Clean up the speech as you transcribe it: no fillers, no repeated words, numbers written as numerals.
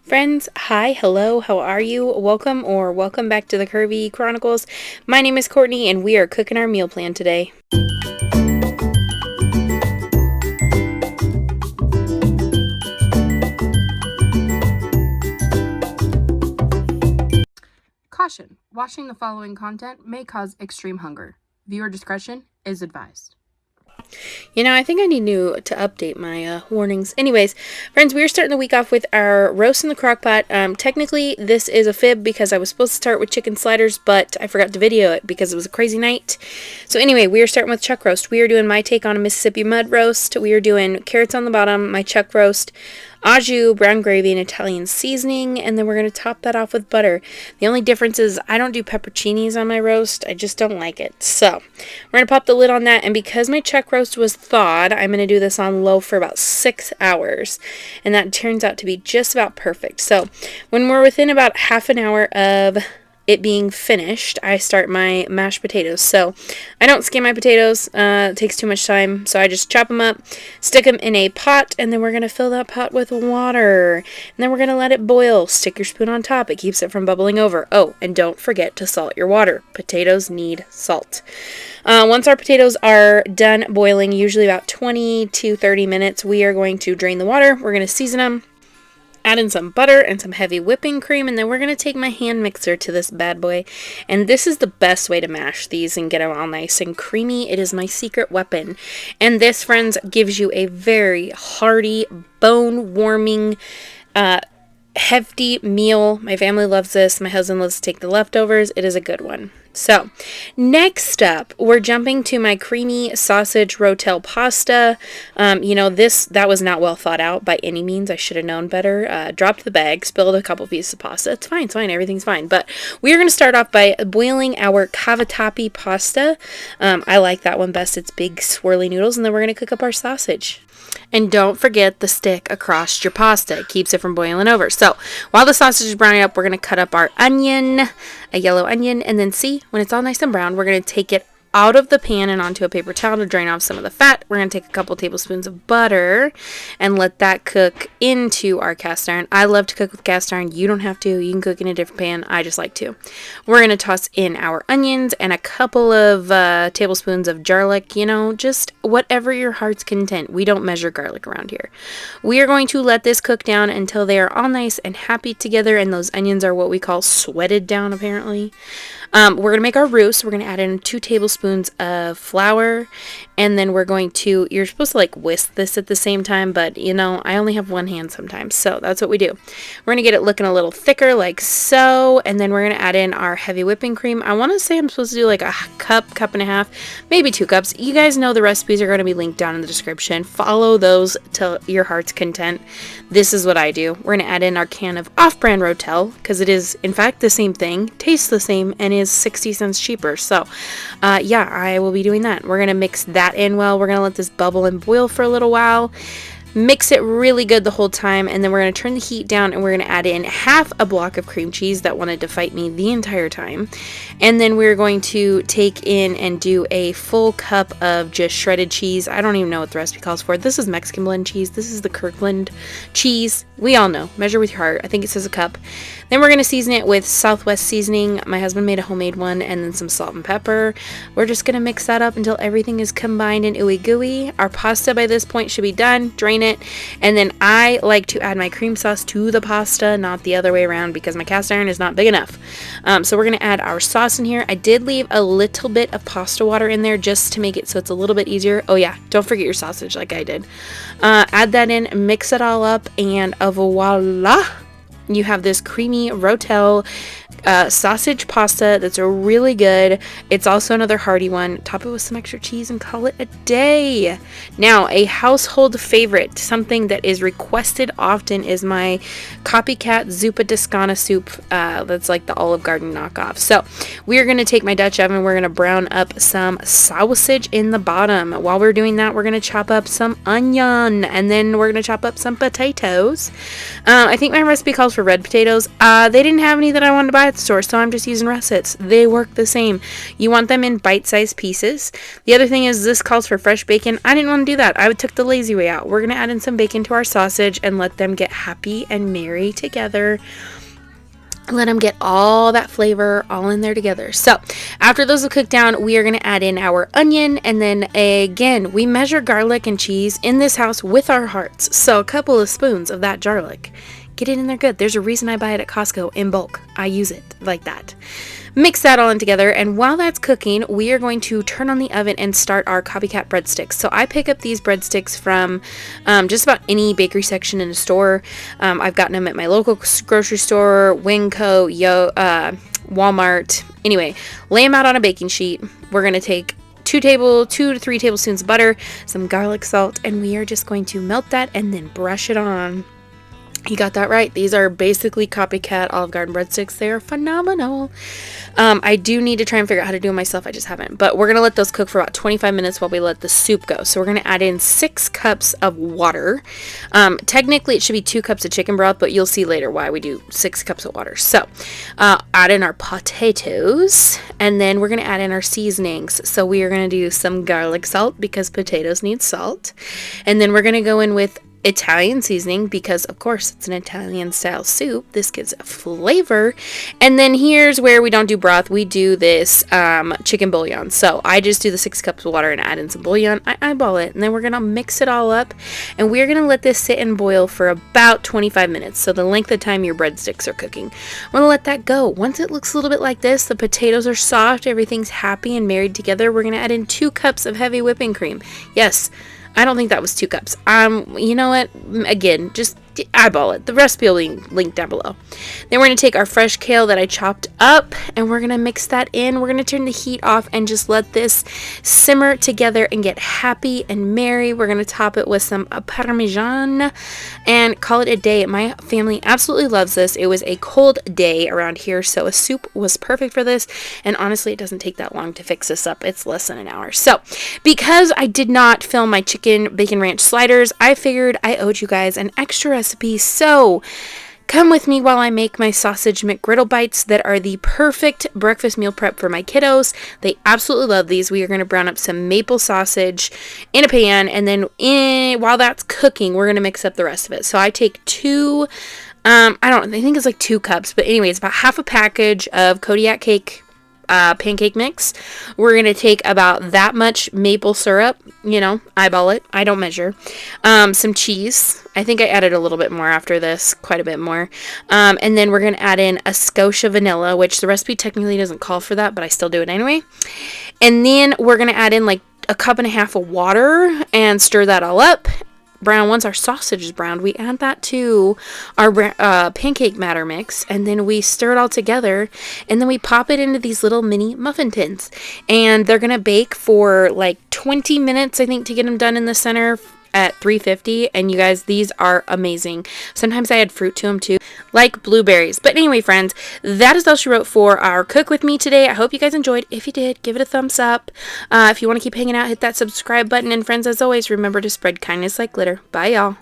Friends, hi, hello, how are you? Welcome back to the Curvy E Chronicles. My name is Courtney and we are cooking our meal plan today. Caution, watching the following content may cause extreme hunger. Viewer discretion is advised. I think I need to update my warnings. Anyways, friends, we are starting the week off with our roast in the Crockpot. Technically, this is a fib because I was supposed to start with chicken sliders, but I forgot to video it because it was a crazy night. So anyway, we are starting with chuck roast. We are doing my take on a Mississippi mud roast. We are doing carrots on the bottom, my chuck roast, au jus, brown gravy, and Italian seasoning, and then we're going to top that off with butter. The only difference is I don't do pepperoncinis on my roast. I just don't like it. So we're going to pop the lid on that, and because my chuck roast was thawed, I'm going to do this on low for about 6 hours, and that turns out to be just about perfect. So when we're within about half an hour of it being finished, I start my mashed potatoes. So I don't skin my potatoes, it takes too much time, so I just chop them up, stick them in a pot, and then we're going to fill that pot with water, and then we're going to let it boil. Stick your spoon on top, it keeps it from bubbling over. Oh, and don't forget to salt your water. Potatoes need salt. Once our potatoes are done boiling, usually about 20 to 30 minutes, we are going to drain the water. We're going to season them, add in some butter and some heavy whipping cream, and then we're going to take my hand mixer to this bad boy. And this is the best way to mash these and get them all nice and creamy. It is my secret weapon. And this, friends, gives you a very hearty, bone-warming, hefty meal. My family loves this. My husband loves to take the leftovers. It is a good one. So, next up, we're jumping to my creamy sausage Rotel pasta. That was not well thought out by any means. I should have known better. Dropped the bag, spilled a couple pieces of pasta. It's fine, everything's fine. But we are going to start off by boiling our cavatappi pasta. I like that one best. It's big swirly noodles, and then we're going to cook up our sausage. And don't forget the stick across your pasta. It keeps it from boiling over. So while the sausage is browning up, we're going to cut up our onion, a yellow onion, and then see, when it's all nice and brown, we're going to take it out of the pan and onto a paper towel to drain off some of the fat. We're going to take a couple tablespoons of butter and let that cook into our cast iron. I love to cook with cast iron. You don't have to. You can cook in a different pan. I just like to. We're going to toss in our onions and a couple of tablespoons of garlic. Just whatever your heart's content. We don't measure garlic around here. We are going to let this cook down until they are all nice and happy together, and those onions are what we call sweated down, apparently. We're going to make our roux. We're going to add in 2 tablespoons of flour, and then we're going to, you're supposed to whisk this at the same time, but I only have one hand sometimes, so that's what we do. We're going to get it looking a little thicker like so, and then we're going to add in our heavy whipping cream. I want to say I'm supposed to do a cup and a half, maybe 2 cups. You guys know the recipes are going to be linked down in the description. Follow those to your heart's content. This is what I do. We're going to add in our can of off-brand Rotel, because it is in fact the same thing, tastes the same, and is 60 cents cheaper. So I will be doing that. We're going to mix that in well. We're going to let this bubble and boil for a little while. Mix it really good the whole time, and then we're going to turn the heat down, and we're going to add in half a block of cream cheese that wanted to fight me the entire time. And then we're going to take in and do a full cup of just shredded cheese. I don't even know what the recipe calls for. This is Mexican blend cheese. This is the Kirkland cheese. We all know. Measure with your heart. I think it says a cup. Then we're going to season it with Southwest seasoning. My husband made a homemade one, and then some salt and pepper. We're just going to mix that up until everything is combined and ooey gooey. Our pasta by this point should be done. Drain it. And then I like to add my cream sauce to the pasta, not the other way around, because my cast iron is not big enough. So we're going to add our sauce in here. I did leave a little bit of pasta water in there just to make it so it's a little bit easier. Oh yeah, don't forget your sausage like I did. Add that in, mix it all up, and voila! You have this creamy Rotel sausage pasta that's really good. It's also another hearty one. Top it with some extra cheese and call it a day. Now, a household favorite, something that is requested often, is my Copycat Zuppa Toscana soup. That's like the Olive Garden knockoff. So we are going to take my Dutch oven. We're going to brown up some sausage in the bottom. While we're doing that, we're going to chop up some onion, and then we're going to chop up some potatoes. I think my recipe calls for red potatoes. They didn't have any that I wanted to buy at the store, so I'm just using russets. They work the same. You want them in bite-sized pieces. The other thing is this calls for fresh bacon. I didn't want to do that. I took the lazy way out. We're going to add in some bacon to our sausage and let them get happy and merry together. Let them get all that flavor all in there together. So after those have cooked down, we are going to add in our onion. And then again, we measure garlic and cheese in this house with our hearts. So a couple of spoons of that garlic. Get it in there good. There's a reason I buy it at Costco in bulk. I use it like that. Mix that all in together, and while that's cooking, we are going to turn on the oven and start our Copycat breadsticks. So I pick up these breadsticks from just about any bakery section in a store. I've gotten them at my local grocery store, Winco, Walmart. Anyway, lay them out on a baking sheet. We're going to take 2 to 3 tablespoons of butter, some garlic salt, and we are just going to melt that and then brush it on. You got that right. These are basically Copycat Olive Garden breadsticks. They are phenomenal. I do need to try and figure out how to do them myself. I just haven't. But we're going to let those cook for about 25 minutes while we let the soup go. So we're going to add in 6 cups of water. Technically, it should be 2 cups of chicken broth, but you'll see later why we do 6 cups of water. So add in our potatoes, and then we're going to add in our seasonings. So we are going to do some garlic salt because potatoes need salt. And then we're going to go in with Italian seasoning because of course it's an Italian style soup. This gives flavor. And then here's where we don't do broth. We do this chicken bouillon. So I just do the 6 cups of water and add in some bouillon. I eyeball it, and then we're gonna mix it all up, and we're gonna let this sit and boil for about 25 minutes. So the length of time your breadsticks are cooking. We're gonna let that go. Once it looks a little bit like this, the potatoes are soft, everything's happy and married together, we're gonna add in 2 cups of heavy whipping cream. Yes, I don't think that was 2 cups. You know what? Again, just eyeball it. The recipe will be linked down below. Then we're going to take our fresh kale that I chopped up, and we're going to mix that in. We're going to turn the heat off and just let this simmer together and get happy and merry. We're going to top it with some Parmesan and call it a day. My family absolutely loves this. It was a cold day around here, so a soup was perfect for this, and honestly, it doesn't take that long to fix this up. It's less than an hour. So, because I did not film my chicken bacon ranch sliders, I figured I owed you guys an extra recipe. So come with me while I make my sausage McGriddle Bites that are the perfect breakfast meal prep for my kiddos. They absolutely love these. We are going to brown up some maple sausage in a pan, and then while that's cooking, we're going to mix up the rest of it. So I take 2, I think it's like 2 cups, but anyway, it's about half a package of Kodiak cake pancake mix. We're going to take about that much maple syrup, eyeball it. I don't measure. Some cheese. I think I added a little bit more after this, quite a bit more. And then we're going to add in a scotia vanilla, which the recipe technically doesn't call for that, but I still do it anyway. And then we're going to add in like 1.5 cups of water and stir that all up. Once our sausage is browned, we add that to our pancake batter mix, and then we stir it all together, and then we pop it into these little mini muffin tins, and they're gonna bake for like 20 minutes, I think, to get them done in the center at 350. And you guys, these are amazing. Sometimes I add fruit to them too, like blueberries. But anyway, friends, that is all she wrote for our cook with me today. I hope you guys enjoyed. If you did, give it a thumbs up. If you want to keep hanging out, hit that subscribe button. And friends, as always, remember to spread kindness like glitter. Bye, y'all.